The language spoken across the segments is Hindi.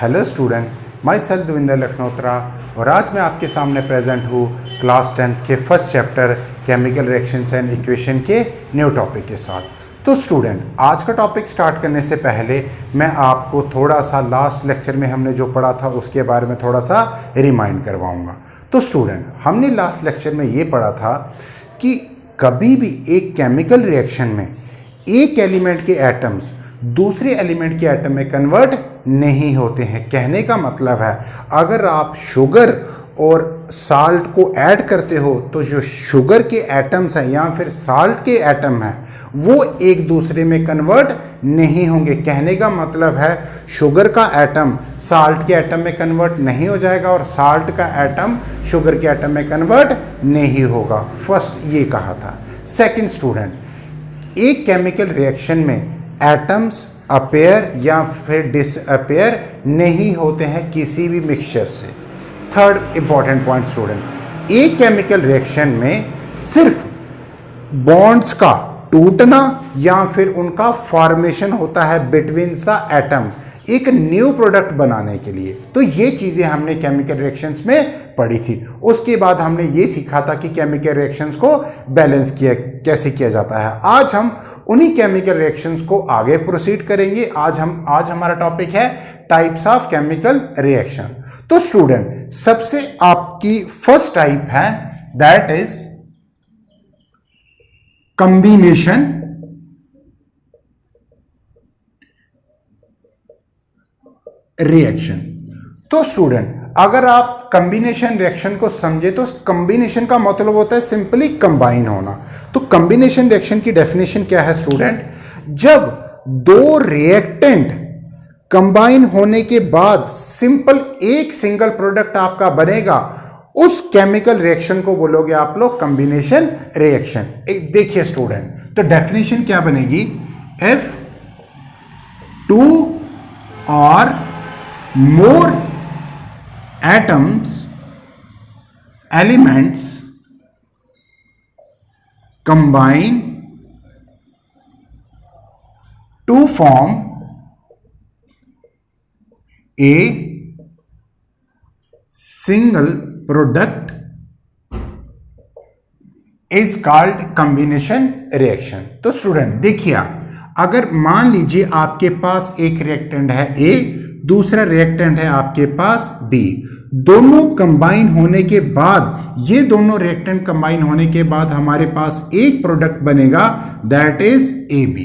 Hello student, myself Devendra Lakhnautra और आज मैं आपके सामने प्रेजेंट हूँ क्लास 10th के first chapter chemical reactions and equation के न्यू टॉपिक के साथ। तो स्टूडेंट, आज का टॉपिक स्टार्ट करने से पहले मैं आपको थोड़ा सा लास्ट लेक्चर में हमने जो पढ़ा था उसके बारे में थोड़ा सा रिमाइंड करवाऊँगा। तो स्टूडेंट, हमने लास्ट लेक्चर में ये पढ़ा था कि कभी भी एक केमिकल रिएक्शन में एक एलिमेंट के एटम्स दूसरे एलिमेंट के एटम में कन्वर्ट नहीं होते हैं। कहने का मतलब है, अगर आप शुगर और साल्ट को ऐड करते हो तो जो शुगर के एटम्स हैं या फिर साल्ट के एटम हैं वो एक दूसरे में कन्वर्ट नहीं होंगे। कहने का मतलब है, शुगर का एटम साल्ट के एटम में कन्वर्ट नहीं हो जाएगा और साल्ट का एटम शुगर के एटम में कन्वर्ट नहीं होगा। फर्स्ट ये कहा था। सेकंड स्टूडेंट, एक केमिकल रिएक्शन में एटम्स अपेयर या फिर डिसअपेयर नहीं होते हैं किसी भी मिक्सचर से। थर्ड इंपॉर्टेंट पॉइंट स्टूडेंट, एक केमिकल रिएक्शन में सिर्फ बॉन्ड्स का टूटना या फिर उनका फॉर्मेशन होता है बिटवीन द एटम एक न्यू प्रोडक्ट बनाने के लिए। तो ये चीज़ें हमने केमिकल रिएक्शंस में पढ़ी थी। उसके बाद हमने ये सीखा था कि केमिकल रिएक्शंस को बैलेंस कैसे किया जाता है। आज हम उन्हीं केमिकल रिएक्शंस को आगे प्रोसीड करेंगे। आज हमारा टॉपिक है टाइप्स ऑफ केमिकल रिएक्शन। तो स्टूडेंट, सबसे आपकी फर्स्ट टाइप है दैट इज कॉम्बिनेशन रिएक्शन। तो स्टूडेंट, अगर आप कॉम्बिनेशन रिएक्शन को समझे तो कॉम्बिनेशन का मतलब होता है सिंपली कंबाइन होना। तो कॉम्बिनेशन रिएक्शन की डेफिनेशन क्या है स्टूडेंट? जब दो रिएक्टेंट कंबाइन होने के बाद एक सिंगल प्रोडक्ट आपका बनेगा, उस केमिकल रिएक्शन को बोलोगे आप लोग कॉम्बिनेशन रिएक्शन। देखिए स्टूडेंट, तो डेफिनेशन क्या बनेगी? इफ टू और more elements combine to form a single product is called combination reaction। तो स्टूडेंट देखिए, अगर मान लीजिए आपके पास एक रिएक्टेंट है A, दूसरा रिएक्टेंट है आपके पास B, दोनों कंबाइन होने के बाद, ये दोनों रिएक्टेंट कंबाइन होने के बाद हमारे पास एक प्रोडक्ट बनेगा दैट इज AB।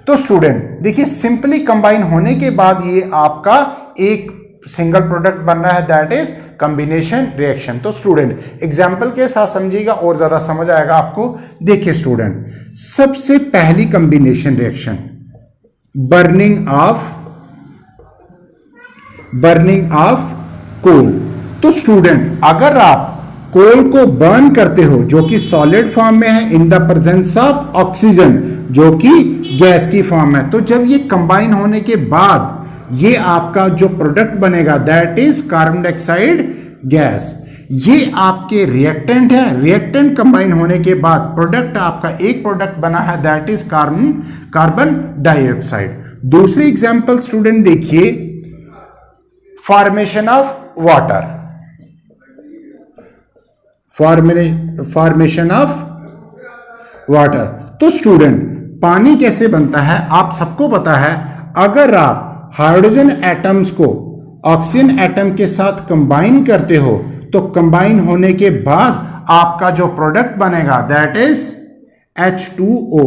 तो स्टूडेंट देखिए, सिंपली कंबाइन होने के बाद ये आपका एक सिंगल प्रोडक्ट बन रहा है दैट इज कॉम्बिनेशन रिएक्शन। तो स्टूडेंट एग्जांपल के साथ समझिएगा और ज्यादा समझ आएगा आपको। देखिए स्टूडेंट, सबसे पहली combination reaction burning of coal. तो स्टूडेंट, अगर आप कोल को बर्न करते हो जो कि सॉलिड फॉर्म में है in the presence of oxygen जो कि गैस की फॉर्म है, तो जब ये कंबाइन होने के बाद ये आपका जो प्रोडक्ट बनेगा that is carbon dioxide gas. ये आपके रिएक्टेंट है। रिएक्टेंट कंबाइन होने के बाद प्रोडक्ट आपका एक प्रोडक्ट बना है दैट इज कार्बन डाइऑक्साइड। दूसरी एग्जांपल स्टूडेंट देखिए, formation of water. Formation of water. तो स्टूडेंट, पानी कैसे बनता है आप सबको पता है। अगर आप हाइड्रोजन एटम्स को ऑक्सीजन एटम के साथ कंबाइन करते हो तो कंबाइन होने के बाद आपका जो प्रोडक्ट बनेगा दैट इज H2O।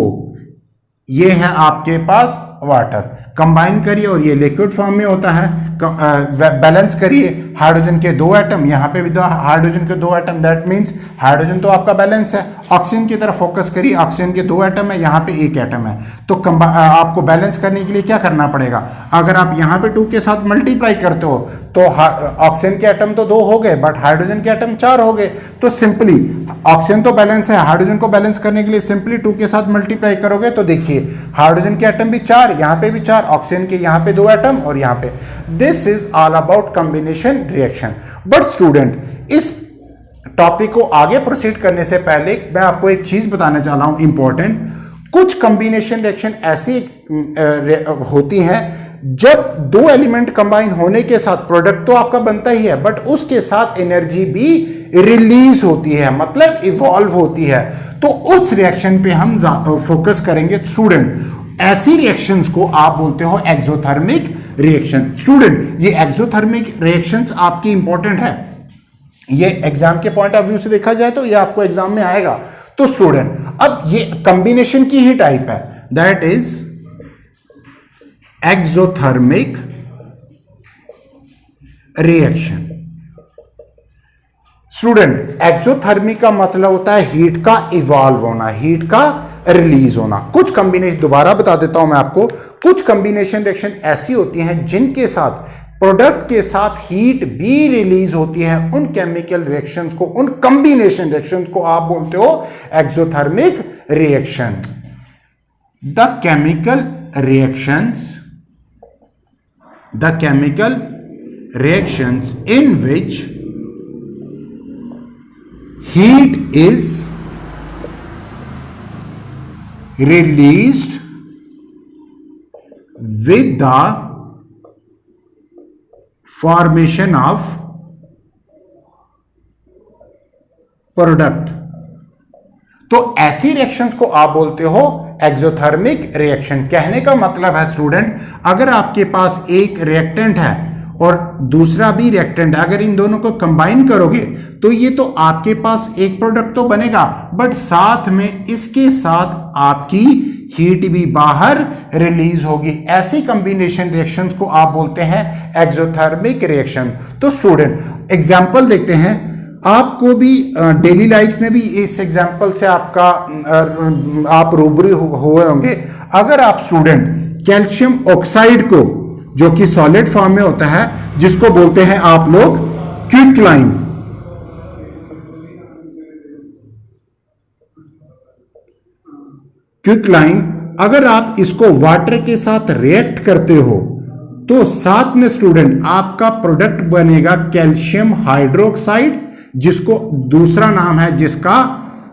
ये है आपके पास वाटर। कंबाइन करिए और ये लिक्विड फॉर्म में होता है। बैलेंस करिए, हाइड्रोजन के दो एटम, यहाँ पे भी हाइड्रोजन के दो एटम, दैट मीन्स हाइड्रोजन तो आपका बैलेंस है। ऑक्सीजन की तरफ फोकस करिए, ऑक्सीजन के दो एटम है, यहाँ पे एक एटम है। तो आपको बैलेंस करने के लिए क्या करना पड़ेगा? अगर आप यहाँ पे 2 के साथ मल्टीप्लाई करते हो तो ऑक्सीजन के एटम तो 2 हो गए बट हाइड्रोजन के एटम 4 हो गए। तो सिंपली ऑक्सीजन तो बैलेंस है, हाइड्रोजन को बैलेंस करने के लिए सिंपली 2 के साथ मल्टीप्लाई करोगे तो देखिए हाइड्रोजन के एटम भी 4, यहाँ पे भी 4, ऑक्सीजन के यहाँ पे 2 एटम और यहाँ पे। This is all about combination reaction. But student, इस टॉपिक को आगे प्रोसीड करने से पहले मैं आपको एक चीज बताना चाह रहा हूं इंपॉर्टेंट। कुछ कॉम्बिनेशन रिएक्शन ऐसी होती हैं जब दो एलिमेंट कंबाइन होने के साथ प्रोडक्ट तो आपका बनता ही है, बट उसके साथ एनर्जी भी रिलीज होती है, मतलब इवॉल्व होती है। तो उस रिएक्शन पे हम फोकस करेंगे स्टूडेंट। ऐसी रिएक्शंस को आप बोलते हो एक्सोथर्मिक रिएक्शन। स्टूडेंट ये एक्सोथर्मिक रिएक्शंस आपकी इंपॉर्टेंट है, ये एग्जाम के पॉइंट ऑफ व्यू से देखा जाए तो ये आपको एग्जाम में आएगा। तो स्टूडेंट अब ये कंबिनेशन की ही टाइप है, that is exothermic reaction. Student exothermic का मतलब होता है हीट का इवॉल्व होना, हीट का रिलीज होना। कुछ कॉम्बिनेशन दोबारा बता देता हूं मैं आपको, कुछ कॉम्बिनेशन रिएक्शन ऐसी होती हैं जिनके साथ प्रोडक्ट के साथ हीट भी रिलीज होती है। उन केमिकल रिएक्शंस को, उन कॉम्बिनेशन रिएक्शंस को आप बोलते हो exothermic reaction. The chemical reactions in which heat is released with the formation of product। तो ऐसी रिएक्शंस को आप बोलते हो एक्सोथर्मिक रिएक्शन। कहने का मतलब है स्टूडेंट, अगर आपके पास एक रिएक्टेंट है और दूसरा भी रिएक्टेंट है, अगर इन दोनों को कंबाइन करोगे तो ये तो आपके पास एक प्रोडक्ट तो बनेगा, बट साथ में इसके साथ आपकी हीट भी बाहर रिलीज होगी। ऐसी कॉम्बिनेशन रिएक्शंस को आप बोलते हैं एक्सोथर्मिक रिएक्शन। तो स्टूडेंट एग्जांपल देखते हैं, आपको भी डेली लाइफ में भी इस एग्जांपल से आप रूबरू हुए होंगे। अगर आप स्टूडेंट कैल्शियम ऑक्साइड को, जो कि सॉलिड फॉर्म में होता है, जिसको बोलते हैं आप लोग क्विकलाइन, अगर आप इसको वाटर के साथ रिएक्ट करते हो तो साथ में स्टूडेंट आपका प्रोडक्ट बनेगा कैल्शियम हाइड्रोक्साइड, जिसको दूसरा नाम है जिसका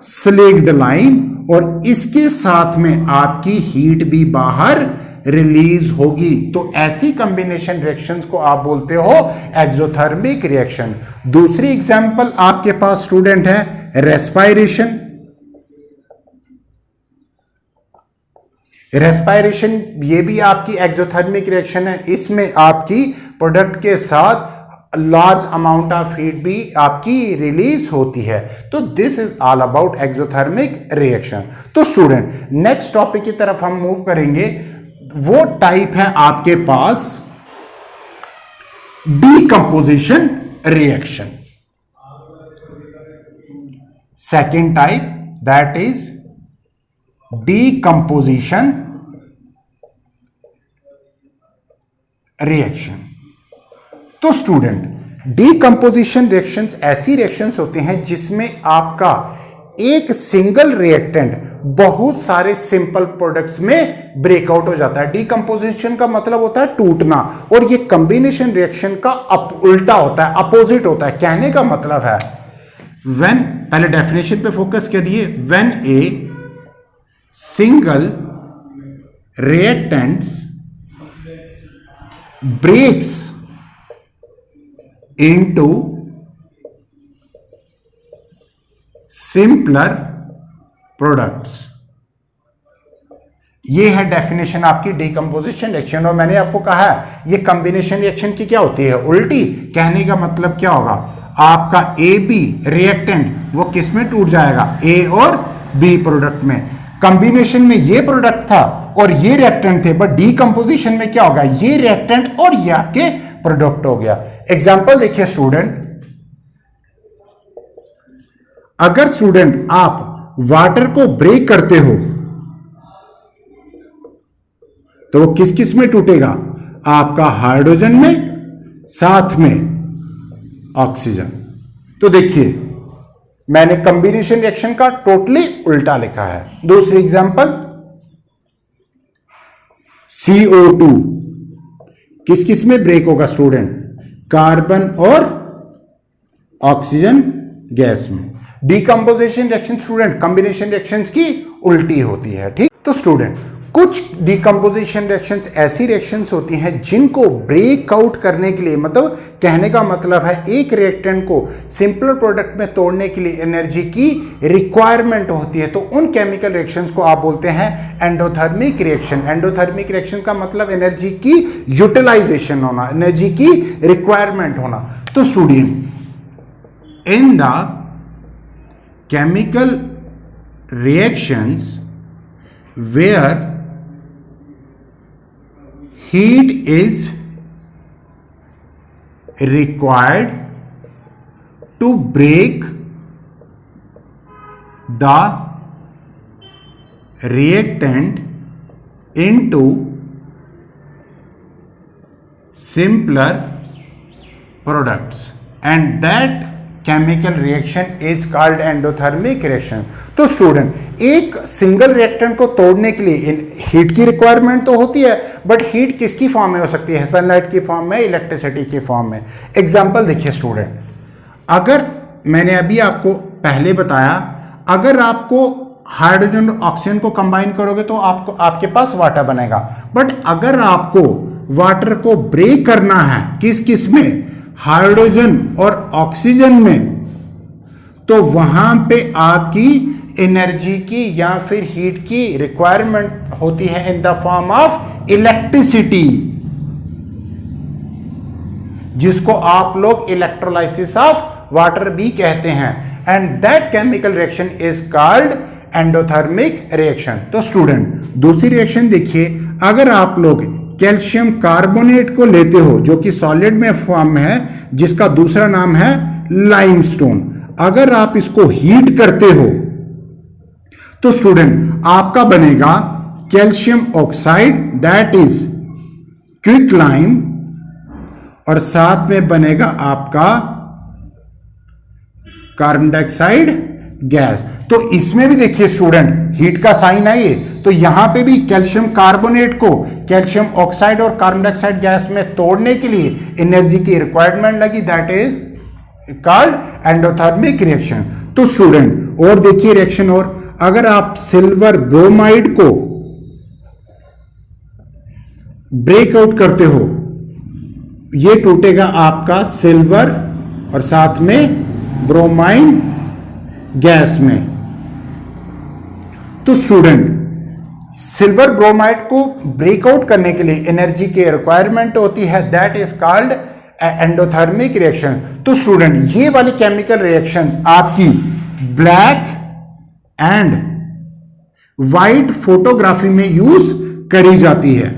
स्लेग्ड लाइम, और इसके साथ में आपकी हीट भी बाहर रिलीज होगी। तो ऐसी कॉम्बिनेशन रिएक्शंस को आप बोलते हो एक्सोथर्मिक रिएक्शन। दूसरी एग्जांपल आपके पास स्टूडेंट है रेस्पायरेशन। रेस्पायरेशन ये भी आपकी एक्सोथर्मिक रिएक्शन है। इसमें आपकी प्रोडक्ट के साथ लार्ज अमाउंट ऑफ हीट भी आपकी रिलीज होती है। तो this is all about exothermic reaction. तो स्टूडेंट नेक्स्ट टॉपिक की तरफ हम मूव करेंगे। वो टाइप है आपके पास decomposition reaction. Second type that is decomposition reaction. तो स्टूडेंट डीकंपोजिशन रिएक्शंस ऐसी रिएक्शंस होते हैं जिसमें आपका एक सिंगल रिएक्टेंट बहुत सारे सिंपल प्रोडक्ट्स में ब्रेकआउट हो जाता है। डीकंपोजिशन का मतलब होता है टूटना, और ये कॉम्बिनेशन रिएक्शन का उल्टा होता है, अपोजिट होता है। कहने का मतलब है व्हेन, पहले डेफिनेशन पे फोकस करिए, when a single reactants breaks into simpler products। ये है डेफिनेशन आपकी डीकंपोजिशन रिएक्शन। और मैंने आपको कहा है ये कॉम्बिनेशन रिएक्शन की क्या होती है, उल्टी। कहने का मतलब क्या होगा, आपका ए बी रिएक्टेंट वो किस में टूट जाएगा, ए और बी प्रोडक्ट में। कॉम्बिनेशन में ये प्रोडक्ट था और ये रिएक्टेंट थे, बट डीकंपोजिशन में क्या होगा, ये रिएक्टेंट और ये आपके प्रोडक्ट हो गया। एग्जांपल देखिए स्टूडेंट, अगर स्टूडेंट आप वाटर को ब्रेक करते हो तो वो किस किस में टूटेगा, आपका हाइड्रोजन में, साथ में ऑक्सीजन। तो देखिए मैंने कॉम्बिनेशन रिएक्शन का टोटली उल्टा लिखा है। दूसरी एग्जांपल, CO2 किस किस में ब्रेक होगा स्टूडेंट, कार्बन और ऑक्सीजन गैस में। Decomposition reaction student combination reactions की उल्टी होती है, ठीक। तो स्टूडेंट कुछ डिकम्पोजिशन रिएक्शंस ऐसी रिएक्शंस होती हैं जिनको ब्रेक आउट करने के लिए, मतलब कहने का मतलब है एक रिएक्टेंट को सिंपल प्रोडक्ट में तोड़ने के लिए एनर्जी की रिक्वायरमेंट होती है, तो उन केमिकल रिएक्शंस को आप बोलते हैं एंडोथर्मिक रिएक्शन। एंडोथर्मिक रिएक्शन का मतलब एनर्जी की यूटिलाइजेशन होना, एनर्जी की रिक्वायरमेंट होना। तो student, in the chemical reactions where heat is required to break the reactant into simpler products, and that chemical reaction is called endothermic reaction. तो स्टूडेंट, एक सिंगल रिएक्टेंट को तोड़ने के लिए हीट की रिक्वायरमेंट तो होती है, बट हीट किसकी फॉर्म में हो सकती है? सनलाइट की फॉर्म में, इलेक्ट्रिसिटी की फॉर्म में। एग्जांपल देखिए स्टूडेंट, अगर मैंने अभी आपको पहले बताया, अगर आपको हाइड्रोजन और ऑक्सीजन को कंबाइन करोगे तो आपके पास वाटर बनेगा, बट अगर आपको वाटर को ब्रेक करना है किस में? हाइड्रोजन और ऑक्सीजन में, तो वहां पे आपकी एनर्जी की या फिर हीट की रिक्वायरमेंट होती है in the form of electricity, जिसको आप लोग इलेक्ट्रोलाइसिस ऑफ वाटर भी कहते हैं, and that chemical reaction is called endothermic reaction. तो स्टूडेंट, दूसरी रिएक्शन देखिए, अगर आप लोग कैल्शियम कार्बोनेट को लेते हो जो कि सॉलिड में फॉर्म में है, जिसका दूसरा नाम है लाइमस्टोन, अगर आप इसको हीट करते हो तो स्टूडेंट आपका बनेगा calcium oxide, that is quick lime, और साथ में बनेगा आपका कार्बन डाइऑक्साइड गैस। तो इसमें भी देखिए स्टूडेंट, हीट का साइन है ये, तो यहां पे भी कैल्शियम कार्बोनेट को कैल्शियम ऑक्साइड और कार्बन डाइऑक्साइड गैस में तोड़ने के लिए एनर्जी की रिक्वायरमेंट लगी, that is called endothermic reaction. तो स्टूडेंट, और देखिए रिएक्शन, और अगर आप सिल्वर ब्रोमाइड को ब्रेकआउट करते हो, ये टूटेगा आपका सिल्वर और साथ में ब्रोमाइन गैस में। तो स्टूडेंट, सिल्वर ब्रोमाइड को ब्रेकआउट करने के लिए एनर्जी की रिक्वायरमेंट होती है, that is called endothermic reaction. तो स्टूडेंट, ये वाली केमिकल रिएक्शंस आपकी ब्लैक एंड व्हाइट फोटोग्राफी में यूज करी जाती है।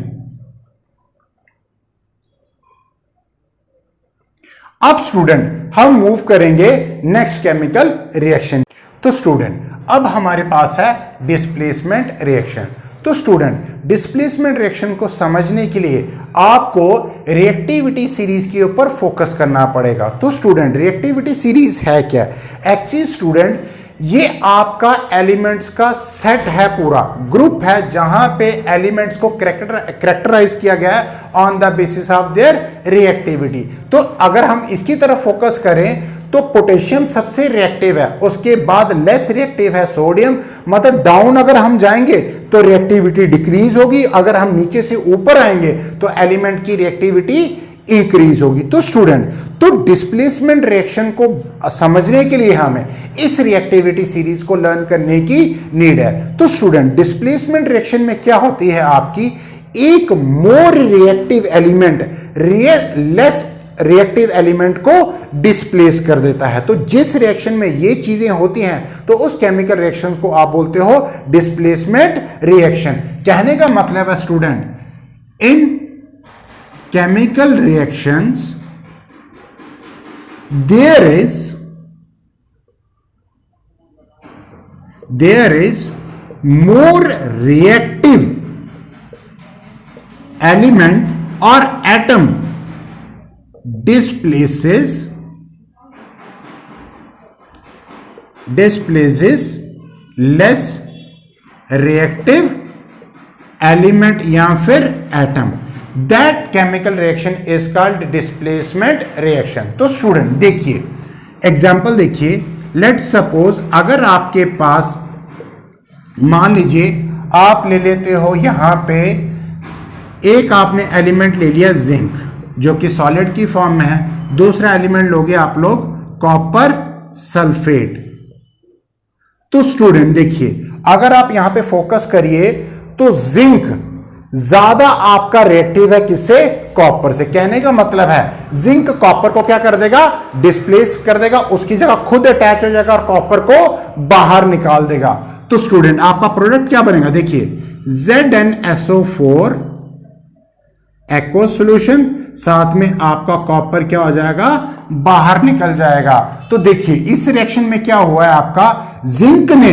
अब स्टूडेंट, हम मूव करेंगे नेक्स्ट केमिकल रिएक्शन। तो स्टूडेंट, अब हमारे पास है डिस्प्लेसमेंट रिएक्शन। तो स्टूडेंट, डिस्प्लेसमेंट रिएक्शन को समझने के लिए आपको रिएक्टिविटी सीरीज के ऊपर फोकस करना पड़ेगा। तो स्टूडेंट, रिएक्टिविटी सीरीज है क्या? एक्चुअली स्टूडेंट, ये आपका एलिमेंट्स का सेट है, पूरा ग्रुप है, जहां पे एलिमेंट्स को कैरेक्टराइज किया गया है on the basis of their reactivity. तो अगर हम इसकी तरफ फोकस करें तो पोटेशियम सबसे रिएक्टिव है, उसके बाद लेस रिएक्टिव है सोडियम, मतलब डाउन अगर हम जाएंगे तो रिएक्टिविटी डिक्रीज होगी, अगर हम नीचे से ऊपर आएंगे तो एलिमेंट की रिएक्टिविटी इंक्रीज होगी। तो स्टूडेंट, तो डिस्प्लेसमेंट रिएक्शन को समझने के लिए हमें इस रिएक्टिविटी सीरीज को लर्न करने की नीड है। तो स्टूडेंट, डिस्प्लेसमेंट रिएक्शन में क्या होती है आपकी, एक more reactive element less reactive element को डिस्प्लेस कर देता है। तो जिस रिएक्शन में ये चीजें होती हैं तो उस केमिकल रिएक्शन को आप बोलते हो डिस्प्लेसमेंट रिएक्शन। कहने का मतलब है student, in chemical reactions there is more reactive element or atom displaces less reactive element या फिर atom, that chemical reaction is called displacement reaction. तो स्टूडेंट देखिए, एग्जाम्पल देखिए, लेट सपोज अगर आपके पास मान लीजिए आप ले लेते हो यहां पे एक आपने एलिमेंट ले लिया जिंक जो कि सॉलिड की फॉर्म में है, दूसरा एलिमेंट लोगे आप लोग कॉपर सल्फेट। तो स्टूडेंट देखिए, अगर आप यहां पे फोकस करिए तो जिंक ज्यादा आपका रिएक्टिव है किससे? कॉपर से। कहने का मतलब है जिंक कॉपर को क्या कर देगा? डिस्प्लेस कर देगा, उसकी जगह खुद अटैच हो जाएगा और कॉपर को बाहर निकाल देगा। तो स्टूडेंट आपका प्रोडक्ट क्या बनेगा? देखिए ZnSO4 एक्वा सॉल्यूशन, साथ में आपका कॉपर क्या हो जाएगा? बाहर निकल जाएगा। तो देखिए इस रिएक्शन में क्या हुआ है, आपका जिंक ने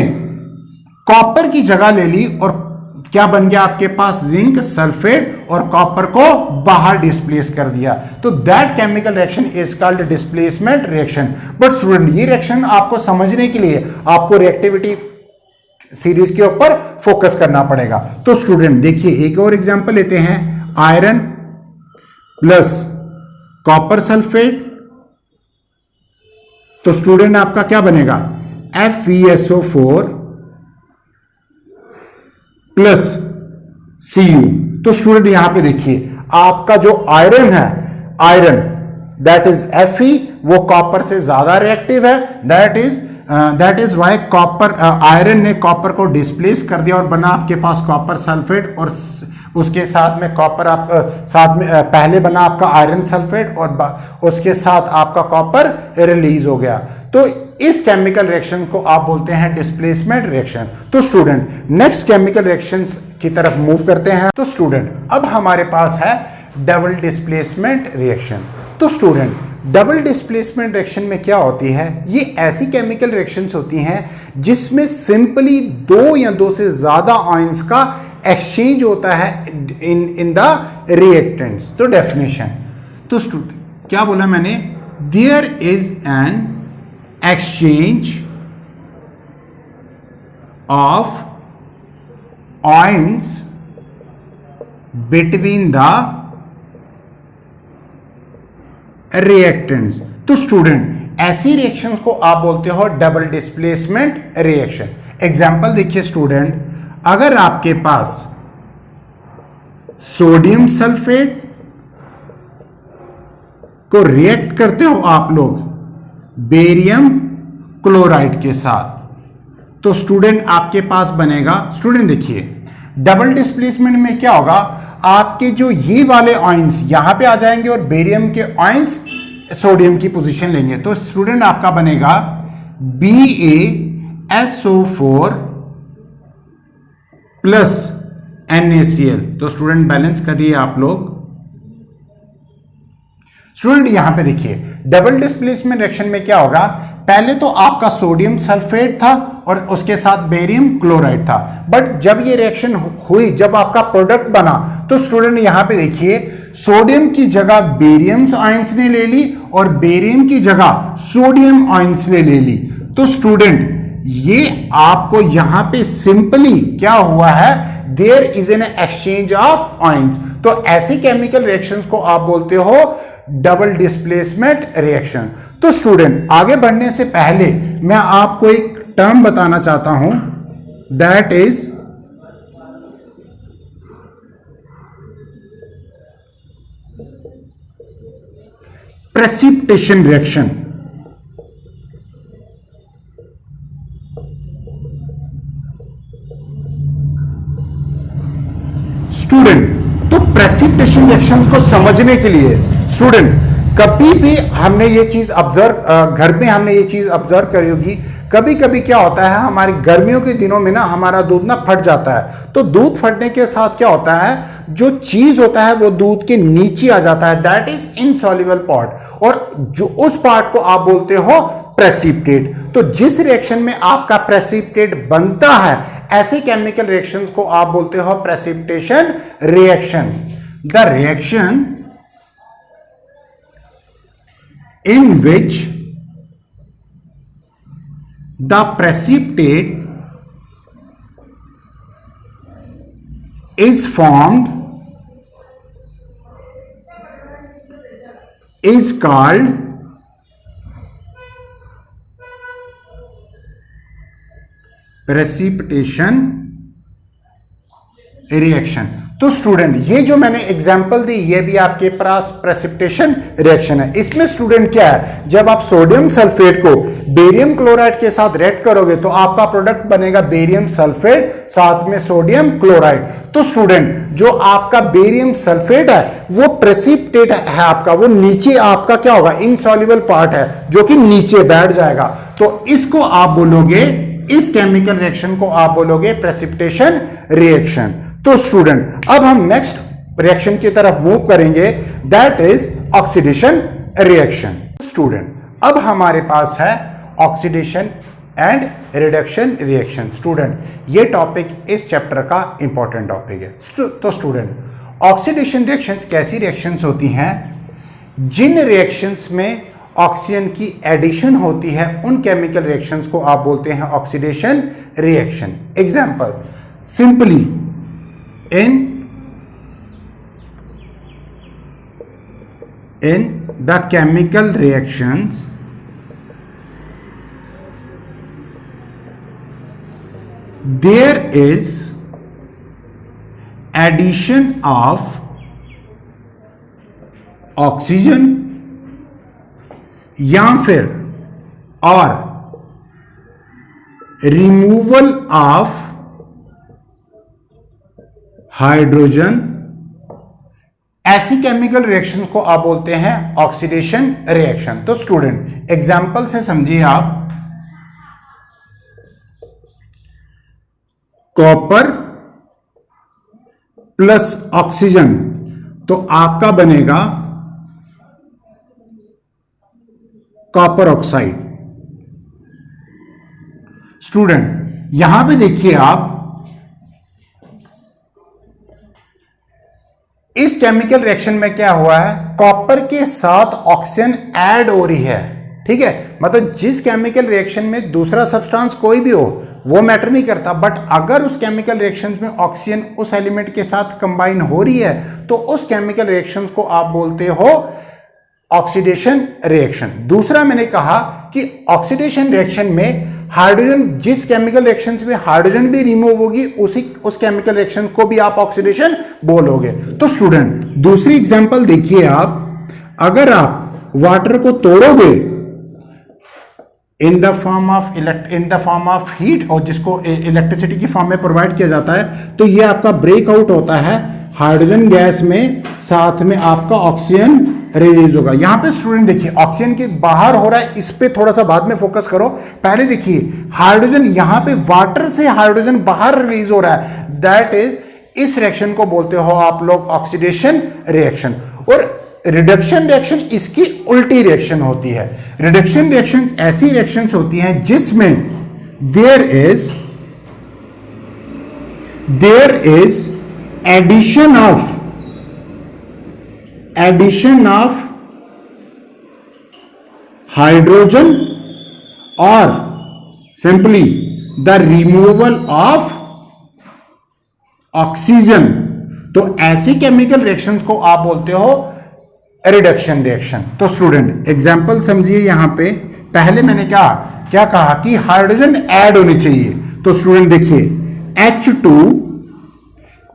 कॉपर की जगह ले ली और क्या बन गया आपके पास? जिंक सल्फेट, और कॉपर को बाहर डिस्प्लेस कर दिया। तो that chemical reaction is called displacement reaction. But student ये रिएक्शन आपको समझने के लिए आपको रिएक्टिविटी सीरीज के ऊपर फोकस करना पड़ेगा। तो स्टूडेंट देखिए एक और एग्जांपल लेते हैं, आयरन प्लस कॉपर सल्फेट। तो स्टूडेंट आपका क्या बनेगा? FeSO4 plus Cu। तो स्टूडेंट यहां पे देखिए आपका जो आयरन है, आयरन दैट इज Fe, वो कॉपर से ज्यादा रिएक्टिव है। That is why copper iron ने कॉपर को डिस्प्लेस कर दिया और बना आपके पास कॉपर सल्फेट, और उसके साथ में कॉपर आप साथ में पहले बना आपका आयरन सल्फेट और उसके साथ आपका कॉपर रिलीज हो गया। तो इस केमिकल रिएक्शन को आप बोलते हैं डिस्प्लेसमेंट रिएक्शन। तो स्टूडेंट नेक्स्ट केमिकल रिएक्शंस की तरफ मूव करते हैं। तो स्टूडेंट अब हमारे पास है डबल डिस्प्लेसमेंट रिएक्शन। तो स्टूडेंट डबल डिस्प्लेसमेंट रिएक्शन में क्या होती है? ये ऐसी केमिकल रिएक्शंस होती हैं जिसमें सिंपली दो या दो से ज्यादा आयंस का एक्सचेंज होता है इन द रिएक्टेंट्स। तो डेफिनेशन, तो स्टूडेंट क्या बोला मैंने? There is an exchange of ions between the reactants। तो स्टूडेंट ऐसी रिएक्शंस को आप बोलते हो डबल डिस्प्लेसमेंट रिएक्शन। एग्जांपल देखिए स्टूडेंट, अगर आपके पास सोडियम सल्फेट को रिएक्ट करते हो आप लोग बेरियम क्लोराइड के साथ, तो स्टूडेंट आपके पास बनेगा, स्टूडेंट देखिए डबल डिस्प्लेसमेंट में क्या होगा? आपके जो ये वाले आयंस यहां पे आ जाएंगे और बेरियम के आयंस सोडियम की पोजीशन लेंगे। तो स्टूडेंट आपका बनेगा BaSO4 प्लस NaCl। तो स्टूडेंट बैलेंस करिए आप लोग। स्टूडेंट यहां पे देखिए डबल डिस्प्लेसमेंट रिएक्शन में क्या होगा? पहले तो आपका सोडियम सल्फेट था और उसके साथ बेरियम क्लोराइड था, बट जब ये रिएक्शन हुई, जब आपका प्रोडक्ट बना, तो स्टूडेंट यहां पे देखिए सोडियम की जगह बेरियम आयंस ने ले ली और बेरियम की जगह सोडियम आयंस ने ले ली। तो स्टूडेंट ये आपको यहां पे सिंपली क्या हुआ है? There is an exchange of ions. तो ऐसे केमिकल रिएक्शंस को आप बोलते हो डबल डिस्प्लेसमेंट रिएक्शन। तो स्टूडेंट आगे बढ़ने से पहले मैं आपको एक टर्म बताना चाहता हूं, that is precipitation reaction. Student तो प्रेसिपिटेशन रिएक्शन को समझने के लिए स्टूडेंट कभी भी हमने ये चीज ऑब्जर्व, घर में हमने ये चीज ऑब्जर्व करी होगी, कभी कभी क्या होता है हमारी गर्मियों के दिनों में ना हमारा दूध ना फट जाता है। तो दूध फटने के साथ क्या होता है, जो चीज होता है वो दूध के नीचे आ जाता है, दैट इज इनसॉल्युबल पार्ट, और जो उस पार्ट को आप बोलते हो प्रेसिपिटेट। तो जिस रिएक्शन में आपका प्रेसिपिटेट बनता है, ऐसे केमिकल रिएक्शंस को आप बोलते हो precipitation reaction. The reaction in which the precipitate is formed is called precipitation reaction. तो स्टूडेंट ये जो मैंने एग्जांपल दी ये भी आपके पास प्रेसिपिटेशन रिएक्शन है। इसमें स्टूडेंट क्या है, जब आप सोडियम सल्फेट को बेरियम क्लोराइड के साथ रिएक्ट करोगे तो आपका प्रोडक्ट बनेगा बेरियम सल्फेट साथ में सोडियम क्लोराइड। तो स्टूडेंट जो आपका बेरियम सल्फेट है वो प्रेसिपिटेट है आपका, वो नीचे आपका क्या होगा, इनसॉल्युबल पार्ट है जो कि नीचे बैठ जाएगा। तो इसको आप बोलोगे, इस केमिकल रिएक्शन को आप बोलोगे प्रेसिपिटेशन रिएक्शन। तो स्टूडेंट अब हम नेक्स्ट रिएक्शन की तरफ मूव करेंगे, that is oxidation reaction. Student अब हमारे पास है oxidation and reduction reaction. Student ये टॉपिक इस चैप्टर का इंपॉर्टेंट टॉपिक है। तो स्टूडेंट ऑक्सीडेशन रिएक्शंस कैसी रिएक्शंस होती हैं, जिन रिएक्शंस में ऑक्सीजन की एडिशन होती है उन केमिकल रिएक्शंस को आप बोलते हैं oxidation reaction. Example, simply in the chemical reactions there is addition of oxygen या फिर और रिमूवल ऑफ हाइड्रोजन, ऐसी केमिकल रिएक्शन को आप बोलते हैं ऑक्सीडेशन रिएक्शन। तो स्टूडेंट एग्जांपल से समझिए आप, कॉपर प्लस ऑक्सीजन तो आपका बनेगा कॉपर ऑक्साइड। स्टूडेंट यहां पे देखिए आप, इस केमिकल रिएक्शन में क्या हुआ है, कॉपर के साथ ऑक्सीजन ऐड हो रही है। ठीक है, मतलब जिस केमिकल रिएक्शन में दूसरा सब्सटेंस कोई भी हो वो मैटर नहीं करता, बट अगर उस केमिकल रिएक्शन में ऑक्सीजन उस एलिमेंट के साथ कंबाइन हो रही है तो उस केमिकल रिएक्शन को आप बोलते हो ऑक्सीडेशन रिएक्शन। दूसरा मैंने कहा कि ऑक्सीडेशन रिएक्शन में हाइड्रोजन, जिस केमिकल रिएक्शंस में हाइड्रोजन भी रिमूव होगी उस केमिकल रिएक्शन को भी आप ऑक्सीडेशन बोलोगे। तो स्टूडेंट दूसरी एग्जांपल देखिए आप, अगर आप वाटर को तोड़ोगे in the form of heat और जिसको इलेक्ट्रिसिटी की फॉर्म में प्रोवाइड किया जाता है, तो ये आपका ब्रेकआउट होता है हाइड्रोजन गैस में, साथ में आपका ऑक्सीजन रिलीज होगा। यहां पे स्टूडेंट देखिए ऑक्सीजन के बाहर हो रहा है, इस पे थोड़ा सा बाद में फोकस करो। पहले देखिए हाइड्रोजन, यहां पे वाटर से हाइड्रोजन बाहर रिलीज हो रहा है, दैट इज, इस रिएक्शन को बोलते हो आप लोग ऑक्सीडेशन रिएक्शन। और रिडक्शन रिएक्शन इसकी उल्टी रिएक्शन होती है। रिडक्शन रिएक्शन ऐसी रिएक्शंस होती हैं जिसमें there is addition of hydrogen और simply the removal of oxygen. तो ऐसी केमिकल रिएक्शंस को आप बोलते हो रिडक्शन रिएक्शन। तो स्टूडेंट एग्जांपल समझिए, यहां पे पहले मैंने क्या कहा कि हाइड्रोजन ऐड होनी चाहिए। तो स्टूडेंट देखिए H2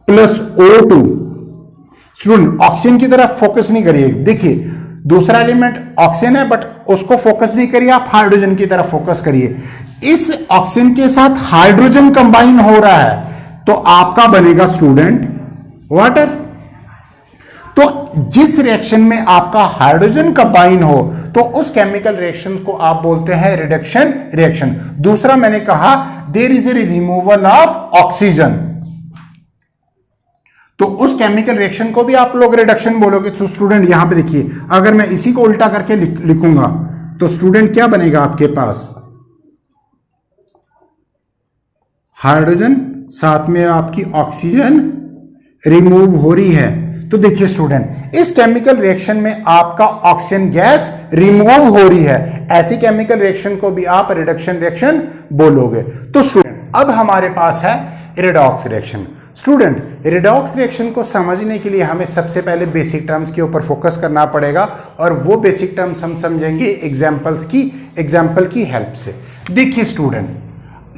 plus O2, student oxygen की तरफ फोकस नहीं करिए। देखिए दूसरा एलिमेंट ऑक्सीजन है बट उसको फोकस नहीं करिए, आप हाइड्रोजन की तरफ फोकस करिए। इस ऑक्सीजन के साथ हाइड्रोजन कंबाइन हो रहा है तो आपका बनेगा स्टूडेंट वाटर। तो जिस रिएक्शन में आपका हाइड्रोजन कंबाइन हो तो उस केमिकल रिएक्शन को आप बोलते हैं रिडक्शन रिएक्शन। दूसरा मैंने कहा there is a removal of oxygen, तो उस केमिकल रिएक्शन को भी आप लोग रिडक्शन बोलोगे। तो स्टूडेंट यहां पे देखिए, अगर मैं इसी को उल्टा करके लिखूंगा तो स्टूडेंट क्या बनेगा आपके पास, हाइड्रोजन साथ में आपकी ऑक्सीजन रिमूव हो रही है। तो देखिए स्टूडेंट इस केमिकल रिएक्शन में आपका ऑक्सीजन गैस रिमूव हो रही है, ऐसी केमिकल रिएक्शन को भी आप रिडक्शन रिएक्शन बोलोगे। तो स्टूडेंट अब हमारे पास है redox reaction. Student redox reaction को समझने के लिए हमें सबसे पहले बेसिक टर्म्स के ऊपर फोकस करना पड़ेगा और वो बेसिक टर्म्स हम समझेंगे एग्जांपल की हेल्प से। देखिए स्टूडेंट,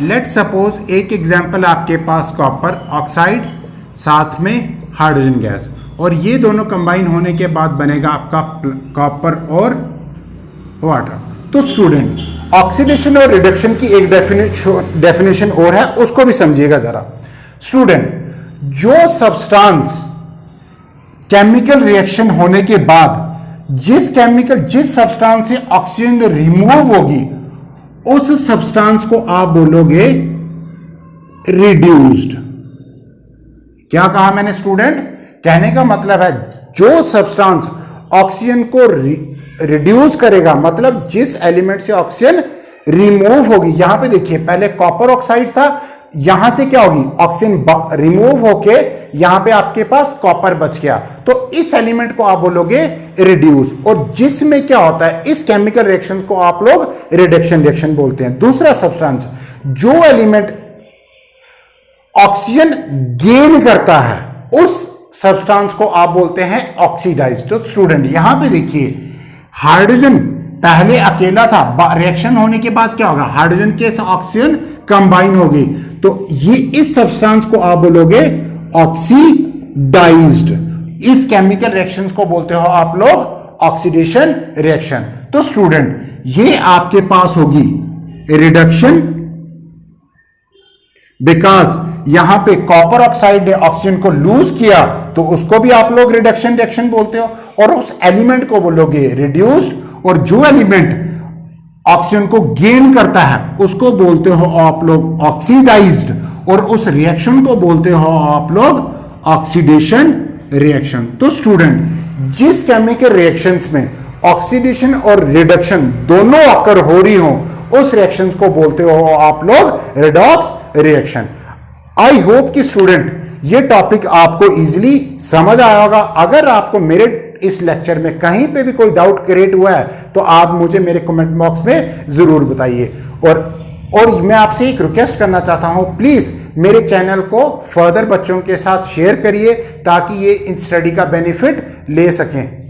लेट सपोज एक एग्जांपल आपके पास कॉपर ऑक्साइड साथ में हाइड्रोजन गैस, और ये दोनों कंबाइन होने के बाद बनेगा आपका कॉपर और वाटर। तो स्टूडेंट, ऑक्सीडेशन और रिडक्शन की एक डेफिनेशन और है, उसको भी समझिएगा जरा। स्टूडेंट, जो सब्सटेंस केमिकल रिएक्शन होने के बाद जिस सब्सटेंस से ऑक्सीजन रिमूव होगी, उस सब्सटेंस को आप बोलोगे रिड्यूस्ड। क्या कहा मैंने स्टूडेंट? कहने का मतलब है जो सब्सटेंस ऑक्सीजन को रिड्यूस करेगा, मतलब जिस एलिमेंट से ऑक्सीजन रिमूव होगी। यहां पे देखिए, पहले कॉपर ऑक्साइड था, यहां से क्या होगी, ऑक्सीजन रिमूव होके यहां पे आपके पास कॉपर बच गया, तो इस एलिमेंट को आप बोलोगे रिड्यूस। और जिसमें क्या होता है, इस केमिकल रिएक्शन को आप लोग रिडक्शन रिएक्शन बोलते हैं। दूसरा सब्सटेंस, जो एलिमेंट ऑक्सीजन गेन करता है, उस सब्सटेंस को आप बोलते हैं ऑक्सीडाइज्ड। तो स्टूडेंट, यहां पे देखिए, हाइड्रोजन पहले अकेला था, रिएक्शन होने के बाद क्या होगा, हाइड्रोजन के साथ ऑक्सीजन कंबाइन होगी, तो ये इस सब्सटेंस को आप बोलोगे ऑक्सीडाइज्ड। इस केमिकल रिएक्शंस को बोलते हो आप लोग ऑक्सीडेशन रिएक्शन। तो स्टूडेंट, ये आपके पास होगी रिडक्शन, बिकॉज यहां पे कॉपर ऑक्साइड ने ऑक्सीजन को लूज किया, तो उसको भी आप लोग रिडक्शन रिएक्शन बोलते हो, और उस एलिमेंट को बोलोगे रिड्यूस्ड, और जो एलिमेंट ऑक्सीजन को गेन करता है उसको बोलते हो आप लोग ऑक्सीडाइज्ड, और उस रिएक्शन को बोलते हो आप लोग ऑक्सीडेशन रिएक्शन। तो स्टूडेंट, जिस केमिकल रिएक्शंस में ऑक्सीडेशन और रिडक्शन दोनों अकर हो रही हो, उस रिएक्शंस को बोलते हो आप लोग रिडॉक्स रिएक्शन। आई होप कि स्टूडेंट ये टॉपिक आपको इजीली समझ आया होगा। अगर आपको मेरे इस लेक्चर में कहीं पे भी कोई डाउट क्रिएट हुआ है, तो आप मुझे मेरे कमेंट बॉक्स में जरूर बताइए। और मैं आपसे एक रिक्वेस्ट करना चाहता हूं, प्लीज मेरे चैनल को फर्दर बच्चों के साथ शेयर करिए, ताकि ये इन स्टडी का बेनिफिट ले सकें।